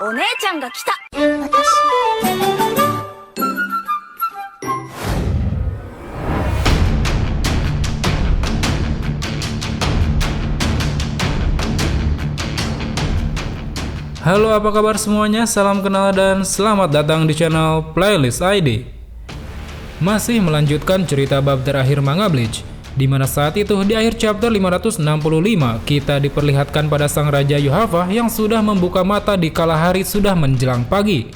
お姉ちゃんが来た。Halo, apa kabar semuanya? Salam kenal dan selamat datang di channel Playlist ID. Masih melanjutkan cerita bab terakhir manga Bleach, di mana saat itu di akhir chapter 565 kita diperlihatkan pada sang Raja Yohava yang sudah membuka mata di kala hari sudah menjelang pagi.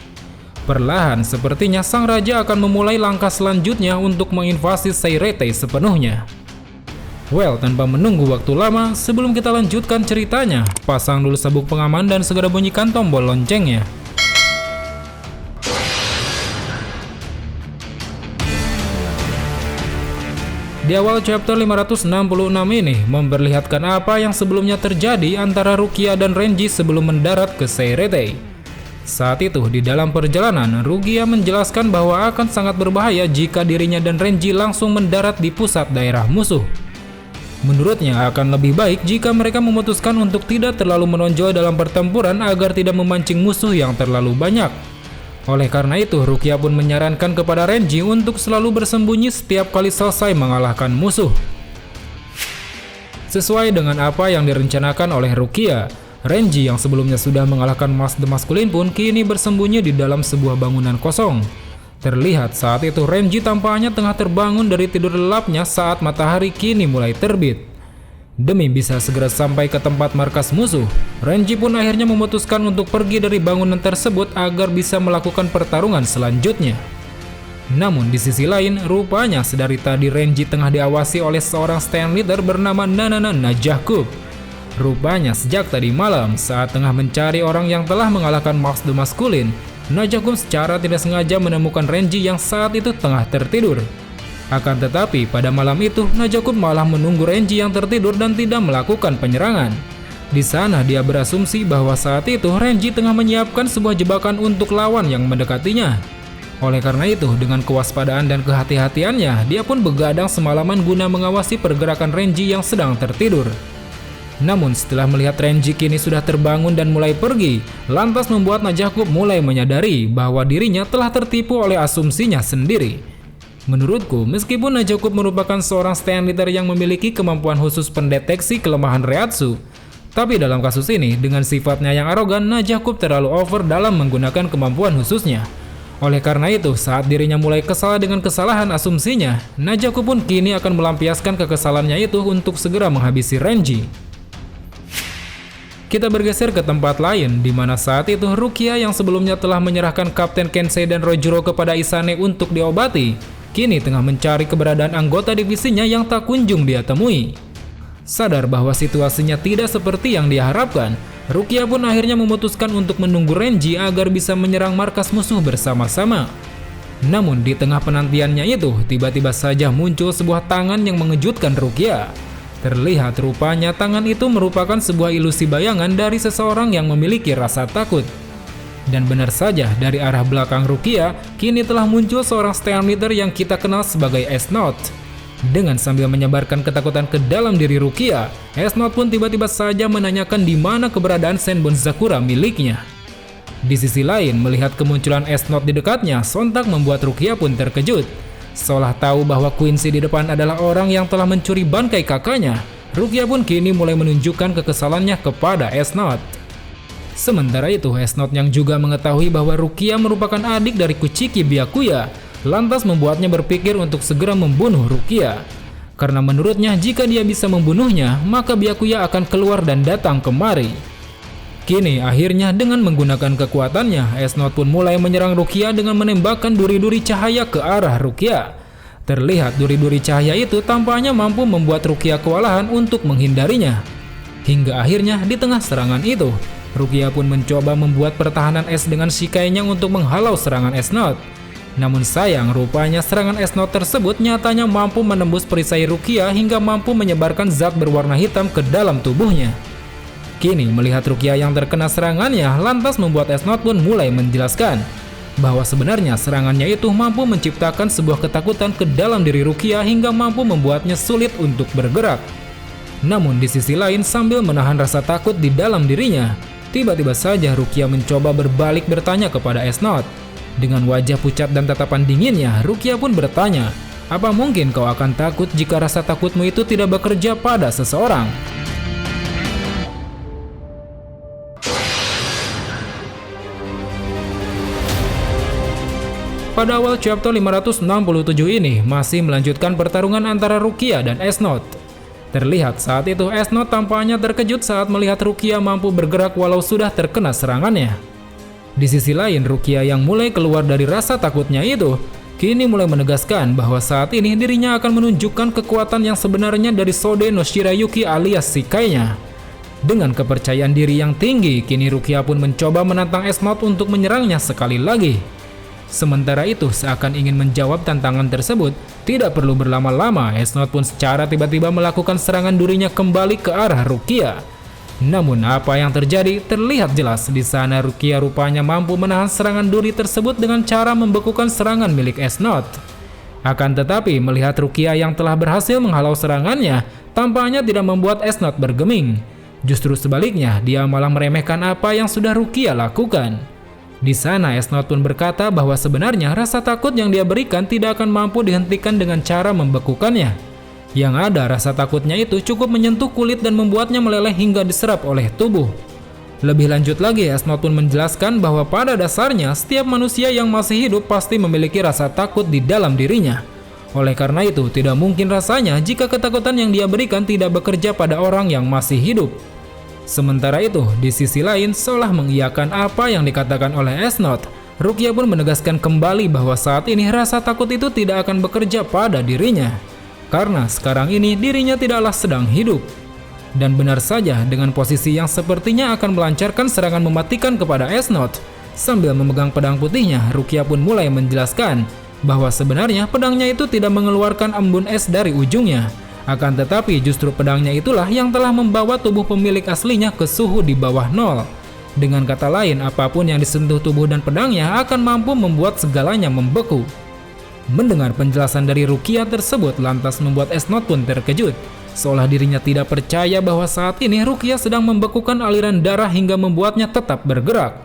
Perlahan sepertinya sang Raja akan memulai langkah selanjutnya untuk menginvasi Seireitei sepenuhnya. Well, tanpa menunggu waktu lama, sebelum kita lanjutkan ceritanya, pasang dulu sabuk pengaman dan segera bunyikan tombol loncengnya. Di awal chapter 566 ini memperlihatkan apa yang sebelumnya terjadi antara Rukia dan Renji sebelum mendarat ke Seireitei. Saat itu di dalam perjalanan, Rukia menjelaskan bahwa akan sangat berbahaya jika dirinya dan Renji langsung mendarat di pusat daerah musuh. Menurutnya akan lebih baik jika mereka memutuskan untuk tidak terlalu menonjol dalam pertempuran agar tidak memancing musuh yang terlalu banyak. Oleh karena itu, Rukia pun menyarankan kepada Renji untuk selalu bersembunyi setiap kali selesai mengalahkan musuh. Sesuai dengan apa yang direncanakan oleh Rukia, Renji yang sebelumnya sudah mengalahkan Mas The Masculine pun kini bersembunyi di dalam sebuah bangunan kosong. Terlihat saat itu Renji tampaknya tengah terbangun dari tidur lelapnya saat matahari kini mulai terbit. Demi bisa segera sampai ke tempat markas musuh, Renji pun akhirnya memutuskan untuk pergi dari bangunan tersebut agar bisa melakukan pertarungan selanjutnya. Namun di sisi lain, rupanya sedari tadi Renji tengah diawasi oleh seorang stand leader bernama Nanana Najakub. Rupanya sejak tadi malam saat tengah mencari orang yang telah mengalahkan Mas The Masculine, Najakub secara tidak sengaja menemukan Renji yang saat itu tengah tertidur. Akan tetapi pada malam itu Najakub malah menunggu Renji yang tertidur dan tidak melakukan penyerangan. Di sana dia berasumsi bahwa saat itu Renji tengah menyiapkan sebuah jebakan untuk lawan yang mendekatinya. Oleh karena itu dengan kewaspadaan dan kehati-hatiannya dia pun begadang semalaman guna mengawasi pergerakan Renji yang sedang tertidur. Namun setelah melihat Renji kini sudah terbangun dan mulai pergi, lantas membuat Najakub mulai menyadari bahwa dirinya telah tertipu oleh asumsinya sendiri. Menurutku, meskipun Najakub merupakan seorang stand leader yang memiliki kemampuan khusus pendeteksi kelemahan Reiatsu, tapi dalam kasus ini dengan sifatnya yang arogan, Najakub terlalu over dalam menggunakan kemampuan khususnya. Oleh karena itu, saat dirinya mulai kesal dengan kesalahan asumsinya, Najakub pun kini akan melampiaskan kekesalannya itu untuk segera menghabisi Renji. Kita bergeser ke tempat lain, di mana saat itu Rukia yang sebelumnya telah menyerahkan Kapten Kensei dan Rojuro kepada Isane untuk diobati, kini tengah mencari keberadaan anggota divisinya yang tak kunjung dia temui. Sadar bahwa situasinya tidak seperti yang dia harapkan, Rukia pun akhirnya memutuskan untuk menunggu Renji agar bisa menyerang markas musuh bersama-sama. Namun di tengah penantiannya itu, tiba-tiba saja muncul sebuah tangan yang mengejutkan Rukia. Terlihat rupanya tangan itu merupakan sebuah ilusi bayangan dari seseorang yang memiliki rasa takut. Dan benar saja dari arah belakang Rukia, kini telah muncul seorang stand leader yang kita kenal sebagai S-Note. Dengan sambil menyebarkan ketakutan ke dalam diri Rukia, S-Note pun tiba-tiba saja menanyakan di mana keberadaan Senbon Sakura miliknya. Di sisi lain, melihat kemunculan S-Note di dekatnya, sontak membuat Rukia pun terkejut. Seolah tahu bahwa Quincy di depan adalah orang yang telah mencuri bangkai kakaknya, Rukia pun kini mulai menunjukkan kekesalannya kepada S-Note. Sementara itu, S-Note yang juga mengetahui bahwa Rukia merupakan adik dari Kuchiki Byakuya, lantas membuatnya berpikir untuk segera membunuh Rukia. Karena menurutnya jika dia bisa membunuhnya, maka Byakuya akan keluar dan datang kemari. Kini akhirnya dengan menggunakan kekuatannya, S-Note pun mulai menyerang Rukia dengan menembakkan duri-duri cahaya ke arah Rukia. Terlihat duri-duri cahaya itu tampaknya mampu membuat Rukia kewalahan untuk menghindarinya. Hingga akhirnya di tengah serangan itu, Rukia pun mencoba membuat pertahanan es dengan shikainya untuk menghalau serangan S-Note. Namun sayang, rupanya serangan S-Note tersebut nyatanya mampu menembus perisai Rukia hingga mampu menyebarkan zat berwarna hitam ke dalam tubuhnya. Kini melihat Rukia yang terkena serangannya, lantas membuat S-Note pun mulai menjelaskan bahwa sebenarnya serangannya itu mampu menciptakan sebuah ketakutan ke dalam diri Rukia hingga mampu membuatnya sulit untuk bergerak. Namun di sisi lain, sambil menahan rasa takut di dalam dirinya, Tiba-tiba saja Rukia mencoba berbalik bertanya kepada Esnot. Dengan wajah pucat dan tatapan dinginnya, Rukia pun bertanya, "Apa mungkin kau akan takut jika rasa takutmu itu tidak bekerja pada seseorang?" Pada awal chapter 567 ini masih melanjutkan pertarungan antara Rukia dan Esnot. Terlihat saat itu Esnot tampaknya terkejut saat melihat Rukia mampu bergerak walau sudah terkena serangannya. Di sisi lain, Rukia yang mulai keluar dari rasa takutnya itu, kini mulai menegaskan bahwa saat ini dirinya akan menunjukkan kekuatan yang sebenarnya dari Sode no Shirayuki alias Shikai-nya. Dengan kepercayaan diri yang tinggi, kini Rukia pun mencoba menantang Esnot untuk menyerangnya sekali lagi. Sementara itu, seakan ingin menjawab tantangan tersebut, tidak perlu berlama-lama, Esnot pun secara tiba-tiba melakukan serangan durinya kembali ke arah Rukia. Namun apa yang terjadi terlihat jelas. Di sana Rukia rupanya mampu menahan serangan duri tersebut dengan cara membekukan serangan milik Esnot. Akan tetapi melihat Rukia yang telah berhasil menghalau serangannya, tampaknya tidak membuat Esnot bergeming. Justru sebaliknya, dia malah meremehkan apa yang sudah Rukia lakukan. Di sana Esnot pun berkata bahwa sebenarnya rasa takut yang dia berikan tidak akan mampu dihentikan dengan cara membekukannya. Yang ada, rasa takutnya itu cukup menyentuh kulit dan membuatnya meleleh hingga diserap oleh tubuh. Lebih lanjut lagi, Esnot pun menjelaskan bahwa pada dasarnya setiap manusia yang masih hidup pasti memiliki rasa takut di dalam dirinya. Oleh karena itu, tidak mungkin rasanya jika ketakutan yang dia berikan tidak bekerja pada orang yang masih hidup. Sementara itu, di sisi lain, seolah mengiyakan apa yang dikatakan oleh Esnot, Rukia pun menegaskan kembali bahwa saat ini rasa takut itu tidak akan bekerja pada dirinya. Karena sekarang ini dirinya tidaklah sedang hidup. Dan benar saja, dengan posisi yang sepertinya akan melancarkan serangan mematikan kepada Esnot, sambil memegang pedang putihnya, Rukia pun mulai menjelaskan bahwa sebenarnya pedangnya itu tidak mengeluarkan embun es dari ujungnya. Akan tetapi justru pedangnya itulah yang telah membawa tubuh pemilik aslinya ke suhu di bawah nol. Dengan kata lain, apapun yang disentuh tubuh dan pedangnya akan mampu membuat segalanya membeku. Mendengar penjelasan dari Rukia tersebut lantas membuat Esnot pun terkejut, seolah dirinya tidak percaya bahwa saat ini Rukia sedang membekukan aliran darah hingga membuatnya tetap bergerak.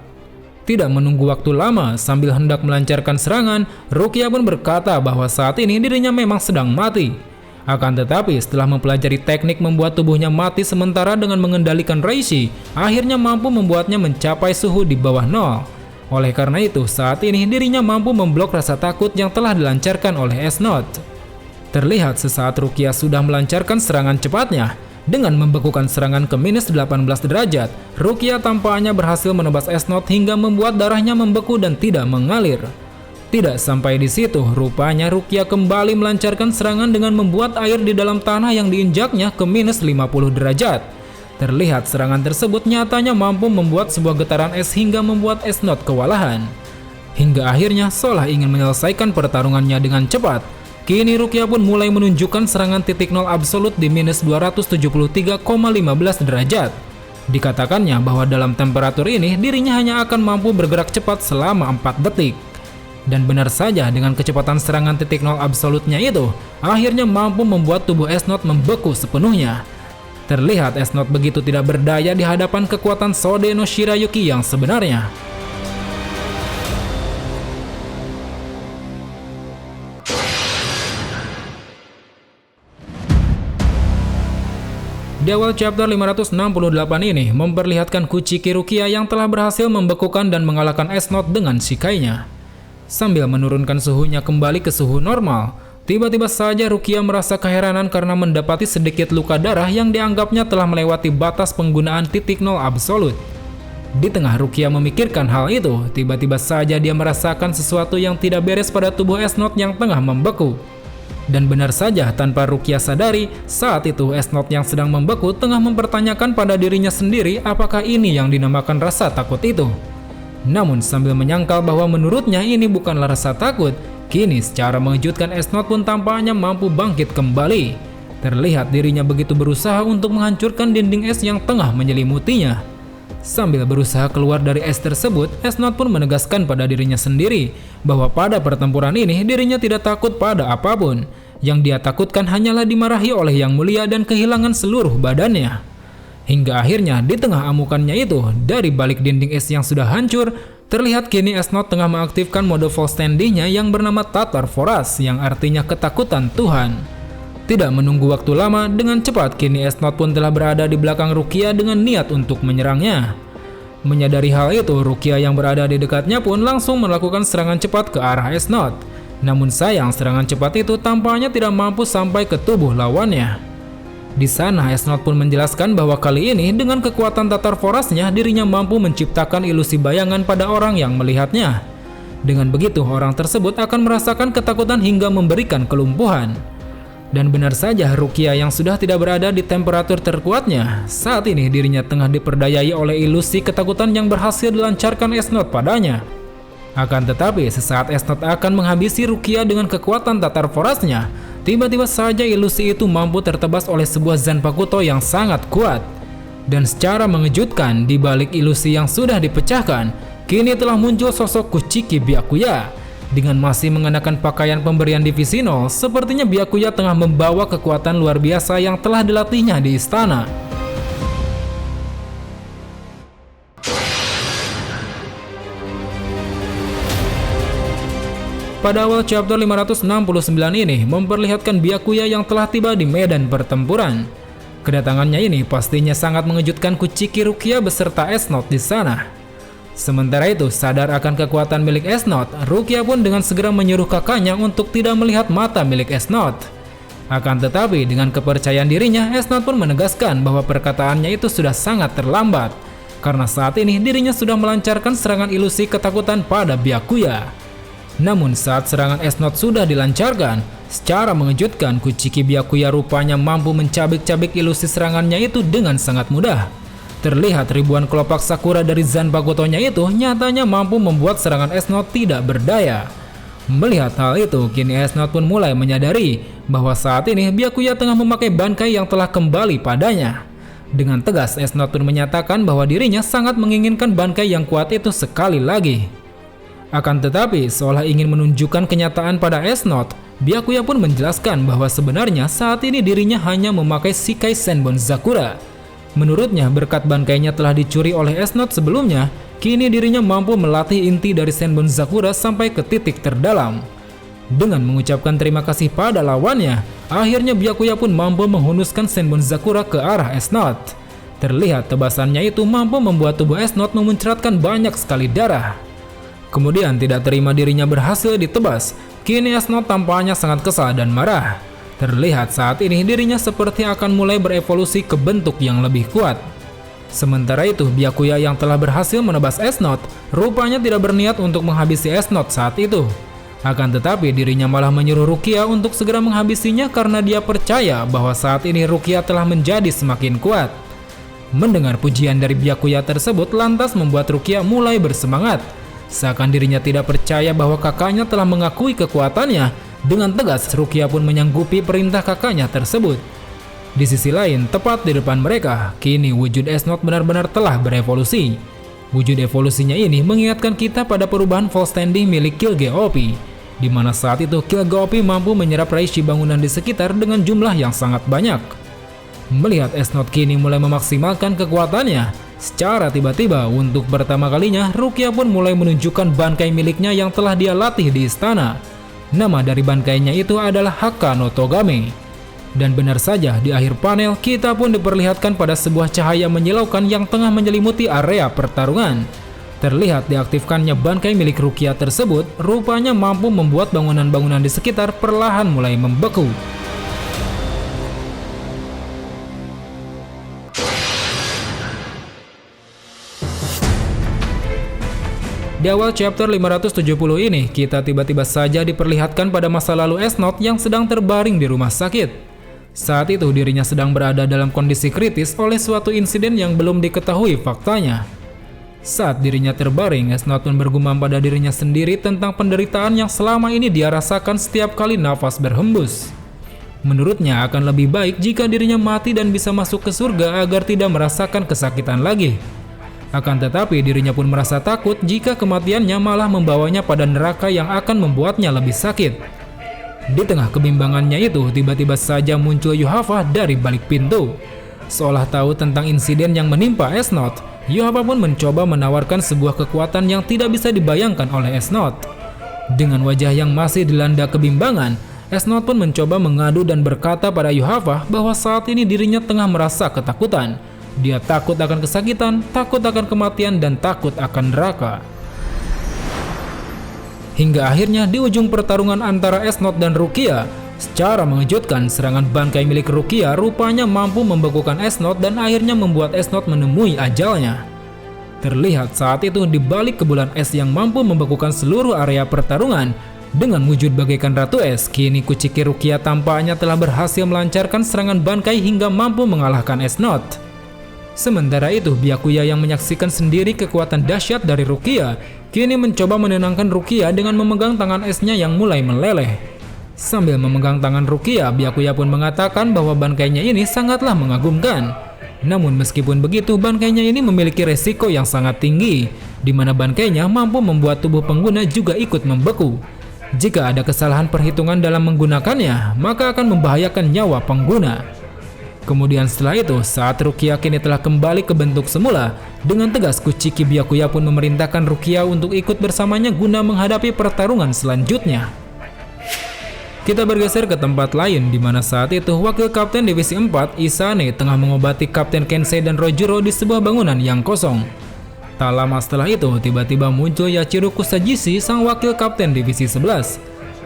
Tidak menunggu waktu lama, sambil hendak melancarkan serangan, Rukia pun berkata bahwa saat ini dirinya memang sedang mati. Akan tetapi setelah mempelajari teknik membuat tubuhnya mati sementara dengan mengendalikan Reishi, akhirnya mampu membuatnya mencapai suhu di bawah nol. Oleh karena itu, saat ini dirinya mampu memblok rasa takut yang telah dilancarkan oleh Esnot. Terlihat sesaat Rukia sudah melancarkan serangan cepatnya. Dengan membekukan serangan ke minus 18 derajat, Rukia tampaknya berhasil menebas Esnot hingga membuat darahnya membeku dan tidak mengalir. Tidak sampai di situ, rupanya Rukia kembali melancarkan serangan dengan membuat air di dalam tanah yang diinjaknya ke minus 50 derajat. Terlihat serangan tersebut nyatanya mampu membuat sebuah getaran es hingga membuat Esnot kewalahan. Hingga akhirnya seolah ingin menyelesaikan pertarungannya dengan cepat, kini Rukia pun mulai menunjukkan serangan titik nol absolut di minus 273,15 derajat. Dikatakannya bahwa dalam temperatur ini dirinya hanya akan mampu bergerak cepat selama 4 detik. Dan benar saja, dengan kecepatan serangan titik nol absolutnya itu, akhirnya mampu membuat tubuh Esnot membeku sepenuhnya. Terlihat Esnot begitu tidak berdaya di hadapan kekuatan Sode no Shirayuki yang sebenarnya. Di awal chapter 568 ini memperlihatkan Kuchiki Rukia yang telah berhasil membekukan dan mengalahkan Esnot dengan Shikai-nya. Sambil menurunkan suhunya kembali ke suhu normal, tiba-tiba saja Rukia merasa keheranan karena mendapati sedikit luka darah yang dianggapnya telah melewati batas penggunaan titik nol absolut. Di tengah Rukia memikirkan hal itu, tiba-tiba saja dia merasakan sesuatu yang tidak beres pada tubuh Esnot yang tengah membeku. Dan benar saja, tanpa Rukia sadari, saat itu Esnot yang sedang membeku tengah mempertanyakan pada dirinya sendiri apakah ini yang dinamakan rasa takut itu. Namun sambil menyangkal bahwa menurutnya ini bukanlah rasa takut, kini secara mengejutkan Esnot pun tampaknya mampu bangkit kembali. Terlihat dirinya begitu berusaha untuk menghancurkan dinding es yang tengah menyelimutinya. Sambil berusaha keluar dari es tersebut, Esnot pun menegaskan pada dirinya sendiri bahwa pada pertempuran ini dirinya tidak takut pada apapun. Yang dia takutkan hanyalah dimarahi oleh Yang Mulia dan kehilangan seluruh badannya. Hingga akhirnya di tengah amukannya itu, dari balik dinding es yang sudah hancur, terlihat kini Esnot tengah mengaktifkan mode full standing-nya yang bernama Tatar Foras, yang artinya ketakutan Tuhan. Tidak menunggu waktu lama, dengan cepat kini Esnot pun telah berada di belakang Rukia dengan niat untuk menyerangnya. Menyadari hal itu, Rukia yang berada di dekatnya pun langsung melakukan serangan cepat ke arah Esnot. Namun sayang, serangan cepat itu tampaknya tidak mampu sampai ke tubuh lawannya. Di sana, Esnot pun menjelaskan bahwa kali ini dengan kekuatan Tatar Forasnya, dirinya mampu menciptakan ilusi bayangan pada orang yang melihatnya. Dengan begitu, orang tersebut akan merasakan ketakutan hingga memberikan kelumpuhan. Dan benar saja, Rukia yang sudah tidak berada di temperatur terkuatnya, saat ini dirinya tengah diperdayai oleh ilusi ketakutan yang berhasil dilancarkan Esnot padanya. Akan tetapi, sesaat Esnot akan menghabisi Rukia dengan kekuatan Tatar Forasnya, tiba-tiba saja ilusi itu mampu tertebas oleh sebuah Zanpakuto yang sangat kuat. Dan secara mengejutkan, di balik ilusi yang sudah dipecahkan, kini telah muncul sosok Kuchiki Byakuya. Dengan masih mengenakan pakaian pemberian divisi 0, sepertinya Byakuya tengah membawa kekuatan luar biasa yang telah dilatihnya di istana. Pada awal chapter 569 ini memperlihatkan Byakuya yang telah tiba di medan pertempuran. Kedatangannya ini pastinya sangat mengejutkan Kuchiki Rukia beserta Esnot di sana. Sementara itu, sadar akan kekuatan milik Esnot, Rukia pun dengan segera menyuruh kakaknya untuk tidak melihat mata milik Esnot. Akan tetapi, dengan kepercayaan dirinya, Esnot pun menegaskan bahwa perkataannya itu sudah sangat terlambat, karena saat ini dirinya sudah melancarkan serangan ilusi ketakutan pada Byakuya. Namun saat serangan Esnot sudah dilancarkan, secara mengejutkan Kuchiki Byakuya rupanya mampu mencabik-cabik ilusi serangannya itu dengan sangat mudah. Terlihat ribuan kelopak sakura dari Zanpakuto-nya itu nyatanya mampu membuat serangan Esnot tidak berdaya. Melihat hal itu, kini Esnot pun mulai menyadari bahwa saat ini Byakuya tengah memakai bankai yang telah kembali padanya. Dengan tegas, Esnot pun menyatakan bahwa dirinya sangat menginginkan bankai yang kuat itu sekali lagi. Akan tetapi, seolah ingin menunjukkan kenyataan pada Esnot, Byakuya pun menjelaskan bahwa sebenarnya saat ini dirinya hanya memakai Shikai Senbon Zakura. Menurutnya, berkat bankainya telah dicuri oleh Esnot sebelumnya, kini dirinya mampu melatih inti dari Senbon Zakura sampai ke titik terdalam. Dengan mengucapkan terima kasih pada lawannya, akhirnya Byakuya pun mampu menghunuskan Senbon Zakura ke arah Esnot. Terlihat tebasannya itu mampu membuat tubuh Esnot memuncratkan banyak sekali darah. Kemudian tidak terima dirinya berhasil ditebas, kini Esnot tampaknya sangat kesal dan marah. Terlihat saat ini dirinya seperti akan mulai berevolusi ke bentuk yang lebih kuat. Sementara itu, Byakuya yang telah berhasil menebas Esnot, rupanya tidak berniat untuk menghabisi Esnot saat itu. Akan tetapi dirinya malah menyuruh Rukia untuk segera menghabisinya karena dia percaya bahwa saat ini Rukia telah menjadi semakin kuat. Mendengar pujian dari Byakuya tersebut lantas membuat Rukia mulai bersemangat. Seakan dirinya tidak percaya bahwa kakaknya telah mengakui kekuatannya. Dengan tegas, Rukia pun menyanggupi perintah kakaknya tersebut. Di sisi lain, tepat di depan mereka, kini wujud Esnot benar-benar telah berevolusi. Wujud evolusinya ini mengingatkan kita pada perubahan full standing milik Kilgeopi, di mana saat itu Kilgeopi mampu menyerap reishi bangunan di sekitar dengan jumlah yang sangat banyak. Melihat Esnot kini mulai memaksimalkan kekuatannya, secara tiba-tiba untuk pertama kalinya Rukia pun mulai menunjukkan bankai miliknya yang telah dia latih di istana. Nama dari bankainya itu adalah Haka no Togame. Dan benar saja, di akhir panel kita pun diperlihatkan pada sebuah cahaya menyilaukan yang tengah menyelimuti area pertarungan. Terlihat diaktifkannya bankai milik Rukia tersebut rupanya mampu membuat bangunan-bangunan di sekitar perlahan mulai membeku. Di awal chapter 570 ini, kita tiba-tiba saja diperlihatkan pada masa lalu Esnot yang sedang terbaring di rumah sakit. Saat itu dirinya sedang berada dalam kondisi kritis oleh suatu insiden yang belum diketahui faktanya. Saat dirinya terbaring, Esnot pun bergumam pada dirinya sendiri tentang penderitaan yang selama ini dia rasakan setiap kali nafas berhembus. Menurutnya akan lebih baik jika dirinya mati dan bisa masuk ke surga agar tidak merasakan kesakitan lagi. Akan tetapi dirinya pun merasa takut jika kematiannya malah membawanya pada neraka yang akan membuatnya lebih sakit. Di tengah kebimbangannya itu, tiba-tiba saja muncul Yuhafa dari balik pintu. Seolah tahu tentang insiden yang menimpa S-Note, Yuhaba pun mencoba menawarkan sebuah kekuatan yang tidak bisa dibayangkan oleh S-Note. Dengan wajah yang masih dilanda kebimbangan, S-Note pun mencoba mengadu dan berkata pada Yuhaba bahwa saat ini dirinya tengah merasa ketakutan. Dia takut akan kesakitan, takut akan kematian, dan takut akan neraka. Hingga akhirnya di ujung pertarungan antara S-Note dan Rukia, secara mengejutkan serangan bangkai milik Rukia rupanya mampu membekukan S-Note dan akhirnya membuat S-Note menemui ajalnya. Terlihat saat itu di balik kebulan es yang mampu membekukan seluruh area pertarungan, dengan wujud bagaikan Ratu Es, kini Kuchiki Rukia tampaknya telah berhasil melancarkan serangan bangkai hingga mampu mengalahkan S-Note. Sementara itu, Byakuya yang menyaksikan sendiri kekuatan dahsyat dari Rukia, kini mencoba menenangkan Rukia dengan memegang tangan esnya yang mulai meleleh. Sambil memegang tangan Rukia, Byakuya pun mengatakan bahwa bangkainya ini sangatlah mengagumkan. Namun meskipun begitu, bangkainya ini memiliki resiko yang sangat tinggi, di mana bangkainya mampu membuat tubuh pengguna juga ikut membeku. Jika ada kesalahan perhitungan dalam menggunakannya, maka akan membahayakan nyawa pengguna. Kemudian setelah itu, saat Rukia kini telah kembali ke bentuk semula, dengan tegas Kuchiki Byakuya pun memerintahkan Rukia untuk ikut bersamanya guna menghadapi pertarungan selanjutnya. Kita bergeser ke tempat lain, di mana saat itu Wakil Kapten Divisi 4 Isane tengah mengobati Kapten Kensei dan Rojuro di sebuah bangunan yang kosong. Tak lama setelah itu, tiba-tiba muncul Yachiro Kusagishi, sang Wakil Kapten Divisi 11.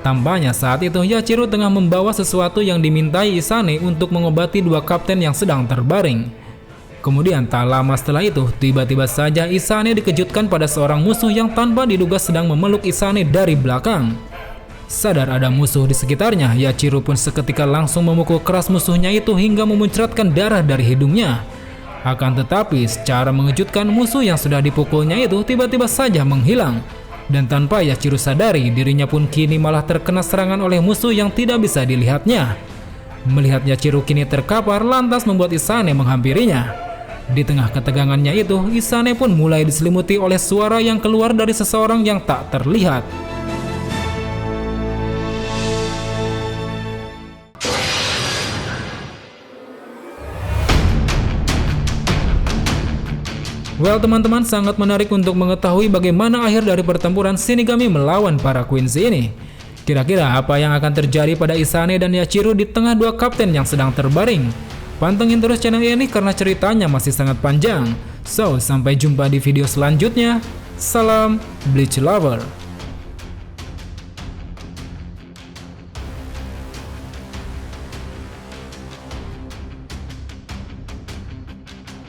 Tampaknya saat itu Yachiro tengah membawa sesuatu yang dimintai Isane untuk mengobati dua kapten yang sedang terbaring. Kemudian tak lama setelah itu, tiba-tiba saja Isane dikejutkan pada seorang musuh yang tanpa diduga sedang memeluk Isane dari belakang. Sadar ada musuh di sekitarnya, Yachiro pun seketika langsung memukul keras musuhnya itu hingga memuncratkan darah dari hidungnya. Akan tetapi, secara mengejutkan musuh yang sudah dipukulnya itu tiba-tiba saja menghilang. Dan tanpa Yachiro sadari, dirinya pun kini malah terkena serangan oleh musuh yang tidak bisa dilihatnya. Melihat Yachiro kini terkapar, lantas membuat Isane menghampirinya. Di tengah ketegangannya itu, Isane pun mulai diselimuti oleh suara yang keluar dari seseorang yang tak terlihat. Well teman-teman, sangat menarik untuk mengetahui bagaimana akhir dari pertempuran Shinigami melawan para Queens ini. Kira-kira apa yang akan terjadi pada Isane dan Yachiro di tengah dua kapten yang sedang terbaring? Pantengin terus channel ini karena ceritanya masih sangat panjang. So, sampai jumpa di video selanjutnya. Salam Bleach Lover.